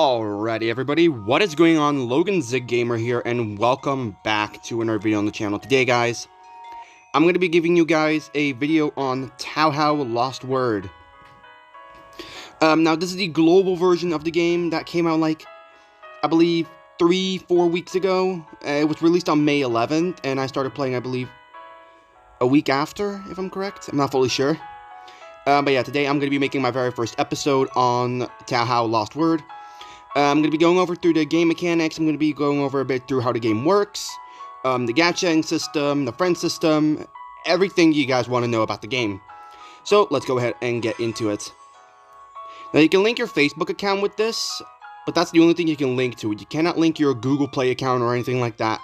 Alrighty everybody, what is going on? Logan Zig Gamer here, and welcome back to another video on the channel. Today guys, I'm going to be giving you guys a video on Touhou LostWord. Now this is the global version of the game that came out like, I believe, 3-4 weeks ago. It was released on May 11th, and I started playing, I believe, a week after, if I'm correct. I'm not fully sure. But yeah, today I'm going to be making my very first episode on Touhou LostWord. I'm going to be going over through the game mechanics. I'm going to be going over a bit through how the game works, the gachaing system, the friend system, everything you guys want to know about the game. So let's go ahead and get into it. Now you can link your Facebook account with this, but that's the only thing you can link to it. You cannot link your Google Play account or anything like that.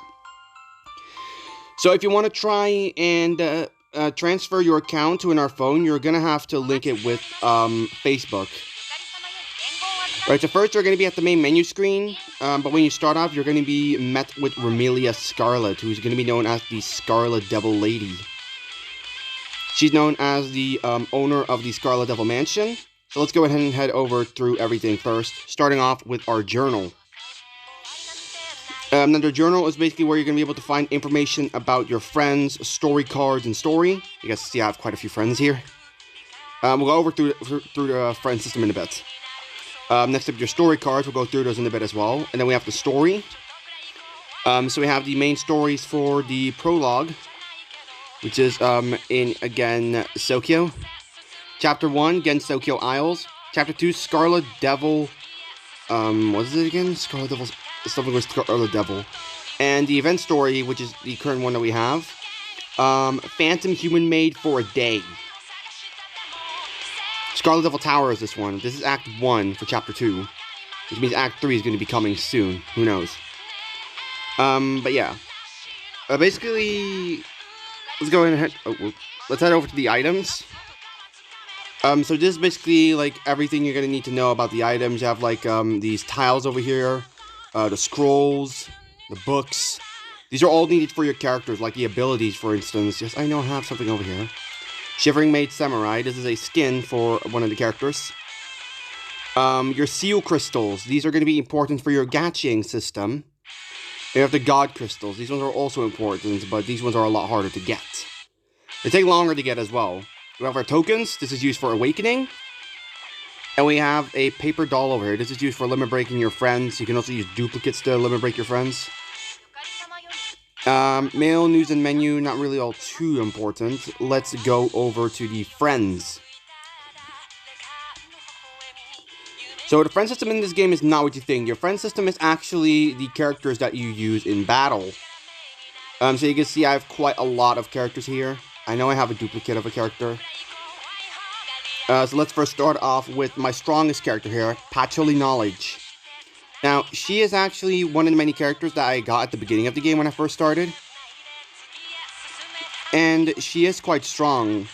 So if you want to try and transfer your account to our phone, you're going to have to link it with Facebook. Right, so first you're going to be at the main menu screen, but when you start off, you're going to be met with Romelia Scarlet, who's going to be known as the Scarlet Devil Lady. She's known as the owner of the Scarlet Devil Mansion. So let's go ahead and head over through everything first, starting off with our journal. Now the journal is basically where you're going to be able to find information about your friends, story cards, and story. You guys see I have quite a few friends here. We'll go over through the friend system in a bit. Next up, your story cards. We'll go through those in a bit as well. And then we have the story. So we have the main stories for the prologue, which is, again, Sokyo. Chapter 1, again, Sokyo Isles. Chapter 2, Scarlet Devil, what is it again? Scarlet Devil, something with Scarlet Devil. And the event story, which is the current one that we have, Phantom Human Maid for a Day. Scarlet Devil Tower is this one. This is Act 1 for Chapter 2. Which means Act 3 is going to be coming soon. Who knows? But yeah. Basically, let's go ahead and let's head over to the items. So this is basically, like, everything you're going to need to know about the items. You have, like, these tiles over here. The scrolls. The books. These are all needed for your characters, like the abilities, for instance. Yes, I know I have something over here. Shivering Maid Samurai. This is a skin for one of the characters. Your seal crystals. These are going to be important for your gachaing system. You have the god crystals. These ones are also important, but these ones are a lot harder to get. They take longer to get as well. We have our tokens. This is used for awakening. And we have a paper doll over here. This is used for limit breaking your friends. You can also use duplicates to limit break your friends. Mail, news, and menu, not really all too important. Let's go over to the friends. So the friend system in this game is not what you think. Your friend system is actually the characters that you use in battle. So you can see I have quite a lot of characters here. I know I have a duplicate of a character. So let's first start off with my strongest character here, Patchouli Knowledge. Now, she is actually one of the many characters that I got at the beginning of the game when I first started. And she is quite strong.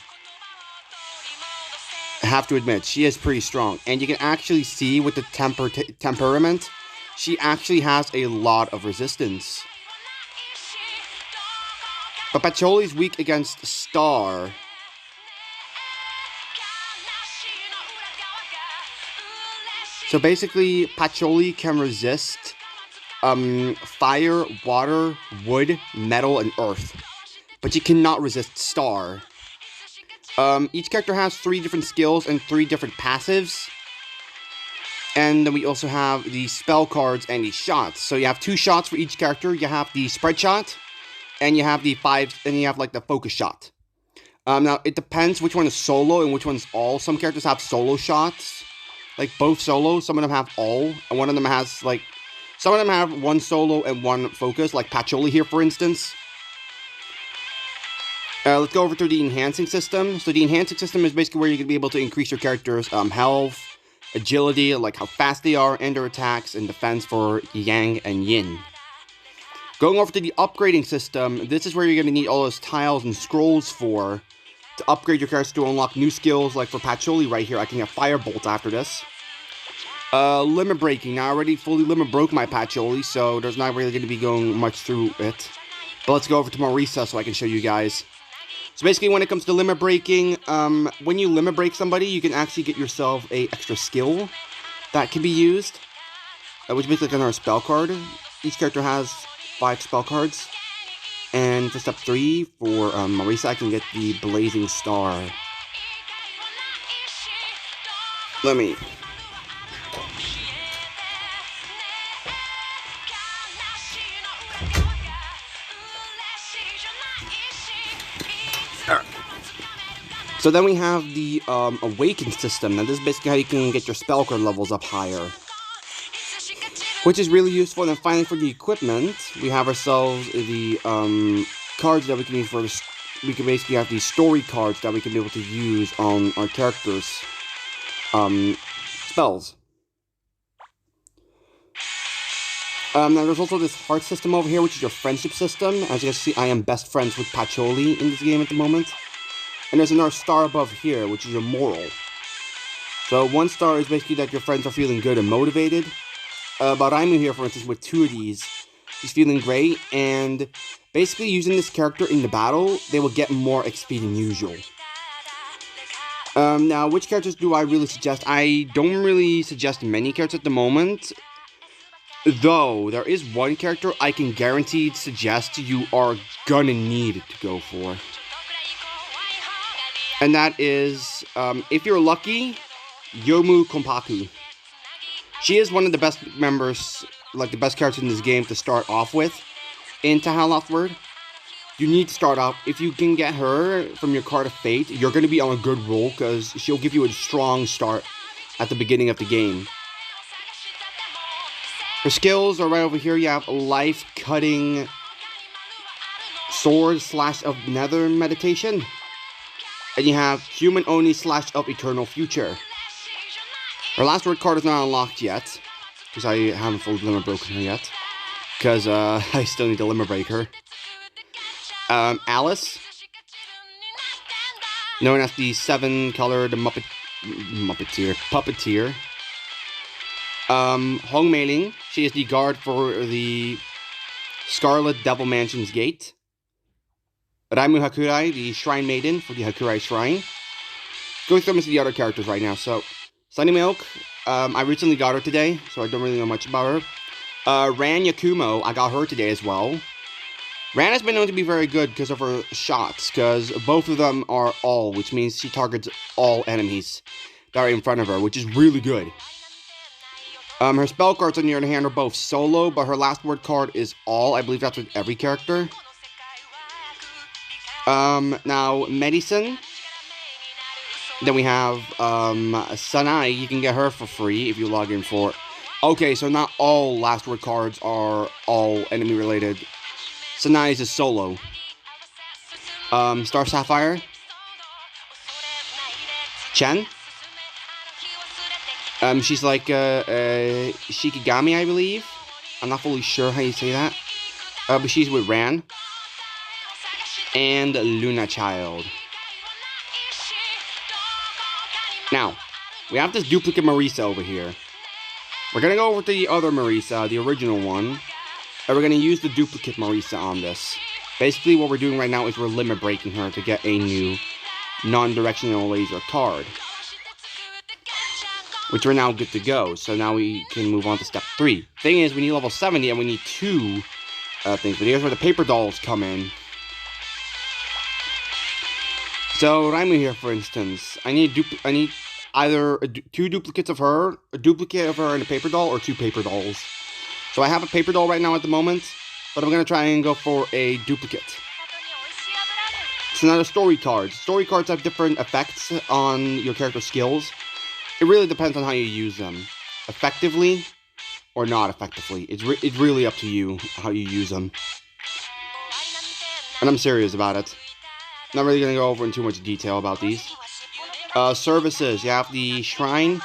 I have to admit, she is pretty strong. And you can actually see with the temperament, she actually has a lot of resistance. But Patchouli is weak against Star. So basically, Patchouli can resist fire, water, wood, metal, and earth. But you cannot resist Star. Each character has 3 different skills and 3 different passives. And then we also have the spell cards and the shots. So you have 2 shots for each character. You have the spread shot, and you have the 5, and you have like the focus shot. Now, it depends which one is solo and which one's all. Some characters have solo shots. Like, both solo, some of them have all, and one of them has, like, some of them have 1 solo and 1 focus, like Patchouli here, for instance. Let's go over to the enhancing system. So the enhancing system is basically where you're going to be able to increase your character's health, agility, like how fast they are, and their attacks, and defense for Yang and Yin. Going over to the upgrading system, this is where you're going to need all those tiles and scrolls for, to upgrade your character to unlock new skills, like for Patchouli right here, I can get Firebolt after this. Limit breaking. Now I already fully limit broke my Patchouli, so there's not really going to be going much through it. But let's go over to Marisa so I can show you guys. So basically, when it comes to limit breaking, when you limit break somebody, you can actually get yourself a extra skill that can be used. which is basically another spell card. Each character has 5 spell cards. And for step 3, for Marisa, I can get the Blazing Star. Let me... Alright. So then we have the Awaken system. Now this is basically how you can get your spell card levels up higher, which is really useful. And then finally for the equipment, we have ourselves the cards that we can use for the... We can basically have these story cards that we can be able to use on our characters' spells. Now there's also this heart system over here, which is your friendship system. As you can see, I am best friends with Pacholi in this game at the moment. And there's another star above here, which is your moral. So 1 star is basically that your friends are feeling good and motivated. Raimu here, for instance, with 2 of these, he's feeling great, and basically using this character in the battle, they will get more XP than usual. Now, which characters do I really suggest? I don't really suggest many characters at the moment, though there is one character I can guaranteed suggest you are gonna need to go for. And that is, if you're lucky, Yomu Konpaku. She is one of the best members, like the best characters in this game to start off with in Touhou LostWord. You need to start off, if you can get her from your Card of Fate, you're going to be on a good roll because she'll give you a strong start at the beginning of the game. Her skills are right over here. You have Life-Cutting Sword / of Nether Meditation. And you have Human Oni / of Eternal Future. Her last word card is not unlocked yet, because I haven't fully limit broken her yet, because I still need to limit break her. Alice, known as the 7-colored puppeteer. Hong Meiling, she is the guard for the Scarlet Devil Mansion's gate. Raimu Hakurai, the Shrine Maiden for the Hakurai Shrine. Go through some of the other characters right now. So, Sunny Milk, I recently got her today, so I don't really know much about her. Ran Yakumo, I got her today as well. Ran has been known to be very good because of her shots, because both of them are all, which means she targets all enemies that are in front of her, which is really good. Her spell cards, on the other hand, are both solo, but her last word card is all. I believe that's with every character. Now, Medicine. Then we have, Sanai. You can get her for free if you log in for... Okay, so not all last word cards are all enemy related. Sanai is a solo. Star Sapphire. Chen. She's like, Shikigami, I believe. I'm not fully sure how you say that. But she's with Ran. And Luna Child. Now, we have this duplicate Marisa over here. We're going to go over to the other Marisa, the original one. And we're going to use the duplicate Marisa on this. Basically, what we're doing right now is we're limit breaking her to get a new non-directional laser card. Which we're now good to go. So now we can move on to step 3. Thing is, we need level 70 and we need 2 things. But here's where the paper dolls come in. So, Raimu here, for instance, I need either 2 duplicates of her, a duplicate of her and a paper doll, or 2 paper dolls. So I have a paper doll right now at the moment, but I'm going to try and go for a duplicate. It's another story card. Story cards have different effects on your character's skills. It really depends on how you use them. Effectively or not effectively. It's really up to you how you use them. And I'm serious about it. Not really going to go over in too much detail about these. Services. You have the shrine,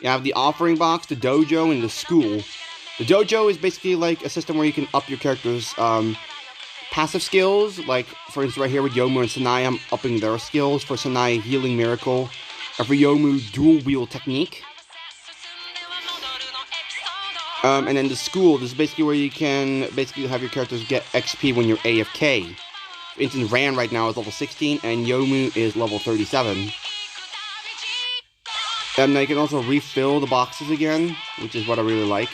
you have the offering box, the dojo, and the school. The dojo is basically like a system where you can up your character's passive skills. Like, for instance, right here with Yomu and Sanai, I'm upping their skills. For Sanai, Healing Miracle. And for Yomu, Dual Wheel Technique. And then the school, this is basically where you can basically have your characters get XP when you're AFK. For instance, Ran right now is level 16, and Yomu is level 37. And now you can also refill the boxes again, which is what I really like.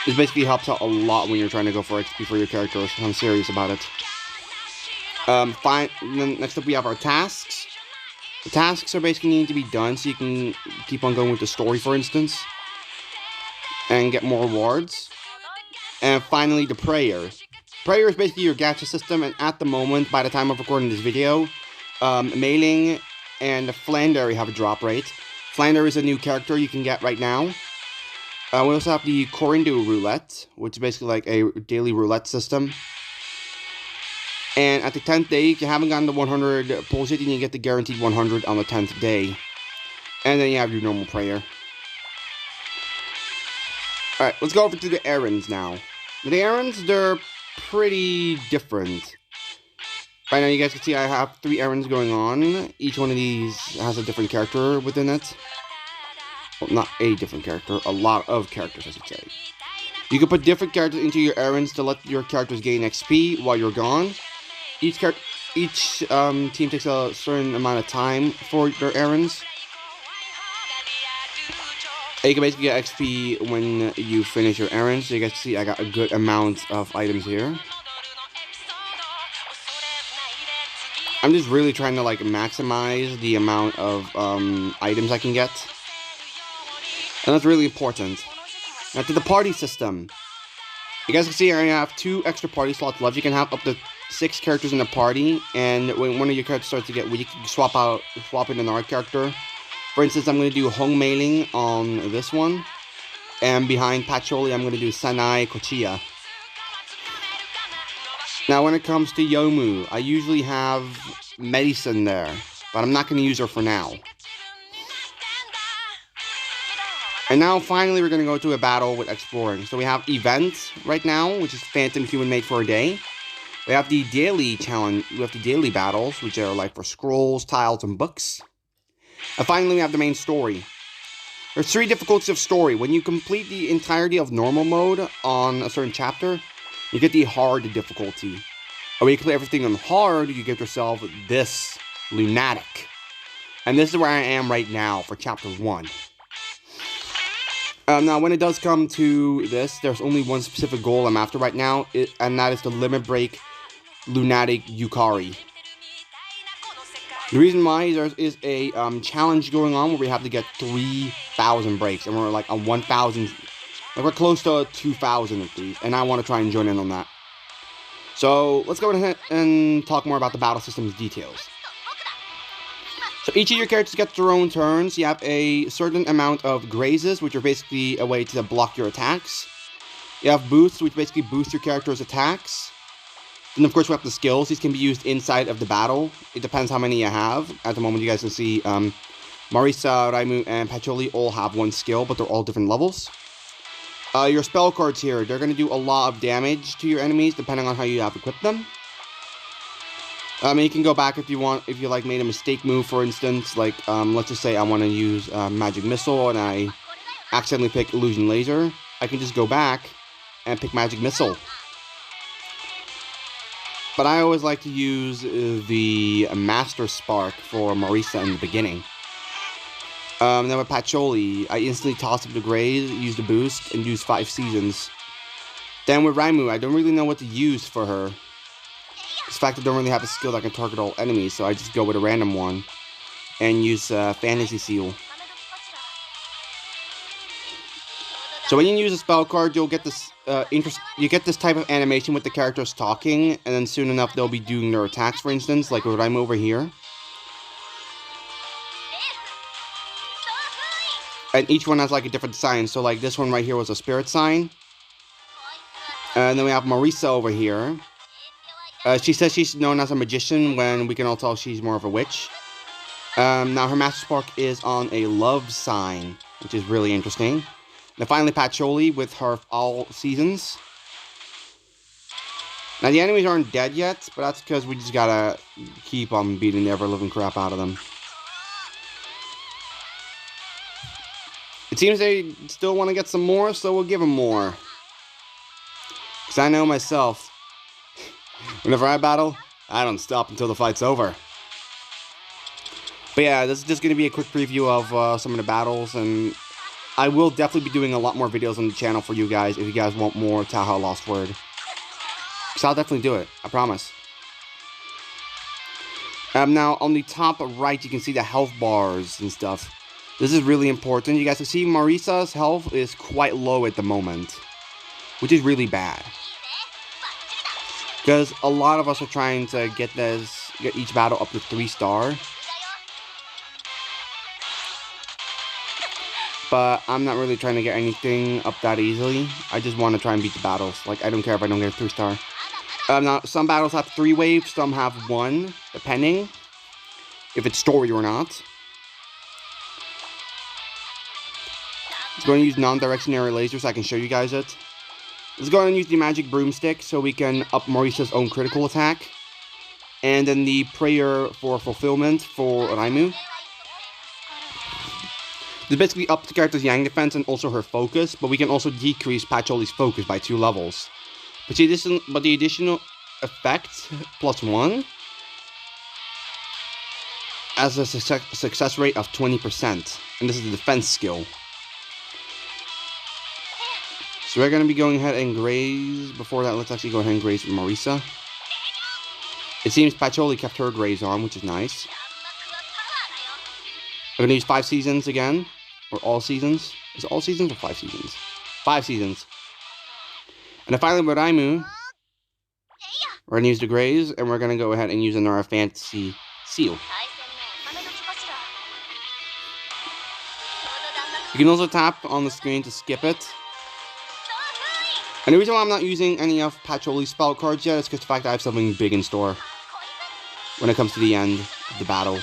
This basically helps out a lot when you're trying to go for XP for your characters. I'm serious about it. Then next up we have our tasks. The tasks are basically needing to be done so you can keep on going with the story, for instance, and get more rewards. And finally, the prayer. Prayer is basically your gacha system, and at the moment, by the time of recording this video, Mailing and Flander have a drop rate. Flander is a new character you can get right now. We also have the Corindu Roulette, which is basically like a daily roulette system. And at the 10th day, if you haven't gotten the 100 pulls yet, then you get the guaranteed 100 on the 10th day. And then you have your normal prayer. Alright, let's go over to the errands now. The errands, they're pretty different. Right now, you guys can see I have 3 errands going on. Each one of these has a different character within it. Well, not a different character, a lot of characters, I should say. You can put different characters into your errands to let your characters gain XP while you're gone. Each team takes a certain amount of time for their errands. And you can basically get XP when you finish your errands. So you guys see I got a good amount of items here. I'm just really trying to like maximize the amount of items I can get. And that's really important. Now to the party system. You guys can see I have 2 extra party slots left. You can have up to 6 characters in the party, and when one of your characters starts to get weak, you can swap in another character. For instance, I'm going to do Hong Mailing on this one, and behind Patchouli, I'm going to do Sanai Kochiya. Now, when it comes to Yomu, I usually have Medicine there, but I'm not going to use her for now. And now, finally, we're going to go to a battle with exploring. So we have events right now, which is Phantom Human Mate for a day. We have the daily challenge. We have the daily battles, which are like for scrolls, tiles, and books. And finally, we have the main story. There's 3 difficulties of story. When you complete the entirety of normal mode on a certain chapter, you get the hard difficulty. And when you clear everything on hard, you get yourself this Lunatic. And this is where I am right now for chapter 1. Now, when it does come to this, there's only one specific goal I'm after right now, and that is to limit break Lunatic Yukari. The reason why there is a challenge going on where we have to get 3,000 breaks, and we're like on 1,000, like we're close to 2,000 of these, and I want to try and join in on that. So let's go ahead and talk more about the battle system's details. So each of your characters gets their own turns. You have a certain amount of grazes, which are basically a way to block your attacks. You have boosts, which basically boost your character's attacks. Then, of course, we have the skills. These can be used inside of the battle. It depends how many you have. At the moment, you guys can see Marisa, Raimu, and Patchouli all have 1 skill, but they're all different levels. Your spell cards here, they're going to do a lot of damage to your enemies, depending on how you have equipped them. You can go back if you want, if you like made a mistake move, for instance, like, let's just say I want to use Magic Missile and I accidentally pick Illusion Laser. I can just go back and pick Magic Missile. But I always like to use the Master Spark for Marisa in the beginning. Then with Patchouli, I instantly toss up the Graze, use the boost, and use 5 Seasons. Then with Raimu, I don't really know what to use for her. In fact, I don't really have a skill that can target all enemies, so I just go with a random one and use Fantasy Seal. So when you use a spell card, you'll get this you get this type of animation with the characters talking, and then soon enough they'll be doing their attacks, for instance, like with Raimu over here. And each one has like a different sign. So like this one right here was a spirit sign. And then we have Marisa over here. She says she's known as a magician when we can all tell she's more of a witch. Now her Master Spark is on a love sign, which is really interesting. And finally Patchouli with her all seasons. Now the enemies aren't dead yet, but that's because we just gotta keep on beating the ever-living crap out of them. It seems they still want to get some more, so we'll give them more. Because I know myself, whenever I battle, I don't stop until the fight's over. But yeah, this is just going to be a quick preview of some of the battles, and I will definitely be doing a lot more videos on the channel for you guys if you guys want more Touhou LostWord. So I'll definitely do it, I promise. Now, on the top right, you can see the health bars and stuff. This is really important. You guys can see Marisa's health is quite low at the moment, which is really bad. Because a lot of us are trying to get each battle up to 3-star. But I'm not really trying to get anything up that easily. I just want to try and beat the battles. Like, I don't care if I don't get a 3-star. Now, some battles have 3 waves, some have 1, depending if it's story or not. I'm going to use non-directionary laser so I can show you guys it. Let's go ahead and use the magic broomstick so we can up Marisa's own critical attack. And then the prayer for fulfillment for Raimu. This basically ups the character's Yang defense and also her focus, but we can also decrease Pacholi's focus by 2 levels. But the additional effect, +1, has a success rate of 20%. And this is the defense skill. So we're going to be going ahead and graze. Before that, let's actually go ahead and graze Marisa. It seems Pacholi kept her graze on, which is nice. We're going to use 5 seasons again. Or all seasons. Is it all seasons or 5 seasons? 5 seasons. And then finally with Raimu, we're going to use the graze, and we're going to go ahead and use another fantasy seal. You can also tap on the screen to skip it. And the reason why I'm not using any of Pacholi's spell cards yet is because the fact that I have something big in store when it comes to the end of the battle.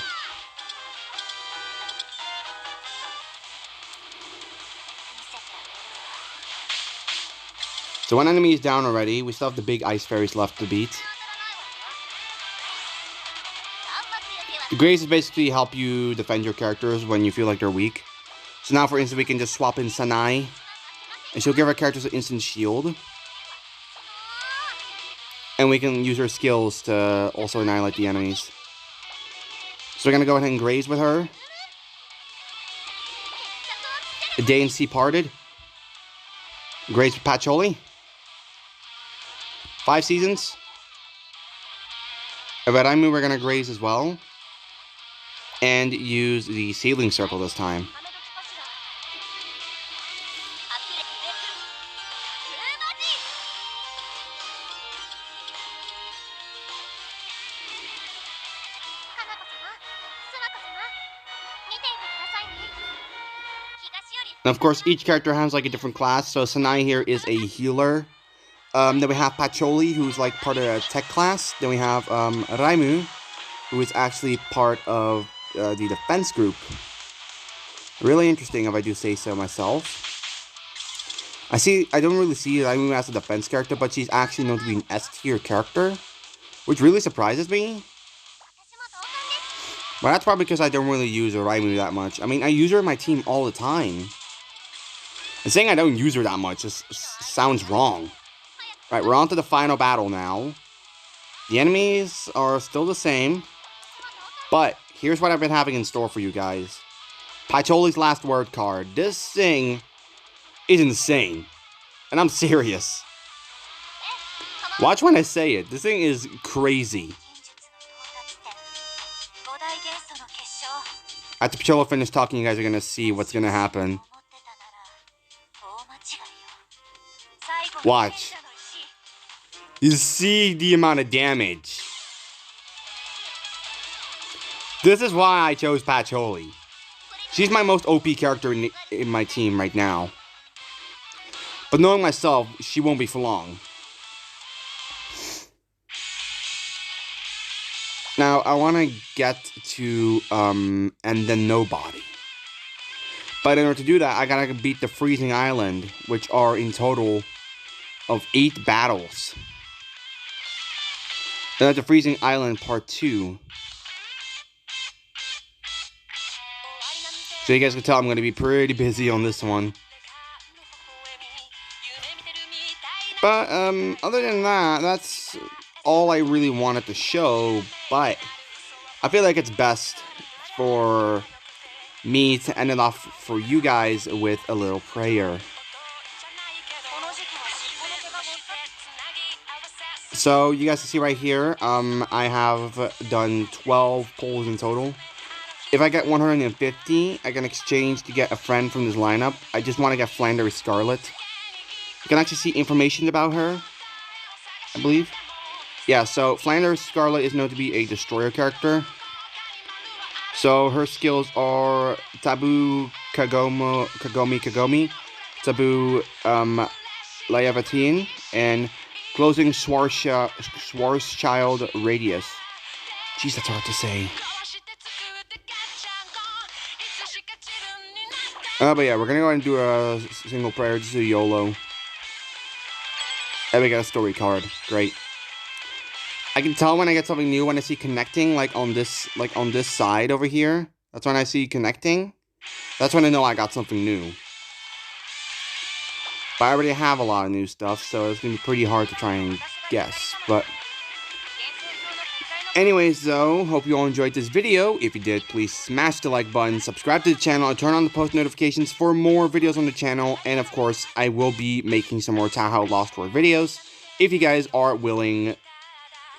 So one enemy is down already. We still have the big ice fairies left to beat. The graces basically help you defend your characters when you feel like they're weak. So now, for instance, we can just swap in Sanai, and she'll give our characters an instant shield. And we can use her skills to also annihilate the enemies. So we're going to go ahead and graze with her. The day and sea parted. Graze with Pacholi. 5 seasons. At Raimu, we're going to graze as well. And use the sailing circle this time. Now, of course, each character has like a different class. So Sanai here is a healer. Then we have Pacholi, who's like part of a tech class. Then we have Raimu, who is actually part of the defense group. Really interesting, if I do say so myself. I don't really see Raimu as a defense character, but she's actually known to be an S-tier character, which really surprises me. But that's probably because I don't really use Raimu that much. I mean, I use her in my team all the time. And saying I don't use her that much just sounds wrong. Right, we're on to the final battle now. The enemies are still the same. But here's what I've been having in store for you guys. Pacholi's Last Word card. This thing is insane. And I'm serious. Watch when I say it. This thing is crazy. After Pacholi finishes talking, you guys are going to see what's going to happen. Watch. You see the amount of damage. This is why I chose Pacholi. She's my most OP character in my team right now. But knowing myself, she won't be for long. Now, I want to get to, and then nobody. But in order to do that, I gotta beat the Freezing Island, which are in total of 8 battles. Then that's the Freezing Island Part 2. So you guys can tell I'm going to be pretty busy on this one. But, other than that, that's all I really wanted to show. But I feel like it's best for me to end it off for you guys with a little prayer. So you guys can see right here, I have done 12 polls in total. If I get 150, I can exchange to get a friend from this lineup. I just want to get Flanders Scarlet. You can actually see information about her, I believe. Yeah, so Flanders Scarlet is known to be a destroyer character. So her skills are Taboo Kagomi, Taboo Leviatine, and Closing Schwarzschild Radius. Jeez, that's hard to say. But yeah, we're gonna go ahead and do a single prayer, just a YOLO. And we got a story card. Great. I can tell when I get something new when I see connecting, like on this side over here. That's when I see connecting. That's when I know I got something new. But I already have a lot of new stuff, so it's gonna be pretty hard to try and guess. But anyways, though, hope you all enjoyed this video. If you did, please smash the like button, subscribe to the channel, and turn on the post notifications for more videos on the channel. And of course, I will be making some more Touhou LostWord videos if you guys are willing,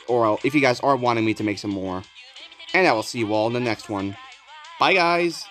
or if you guys are wanting me to make some more. And I will see you all in the next one. Bye, guys!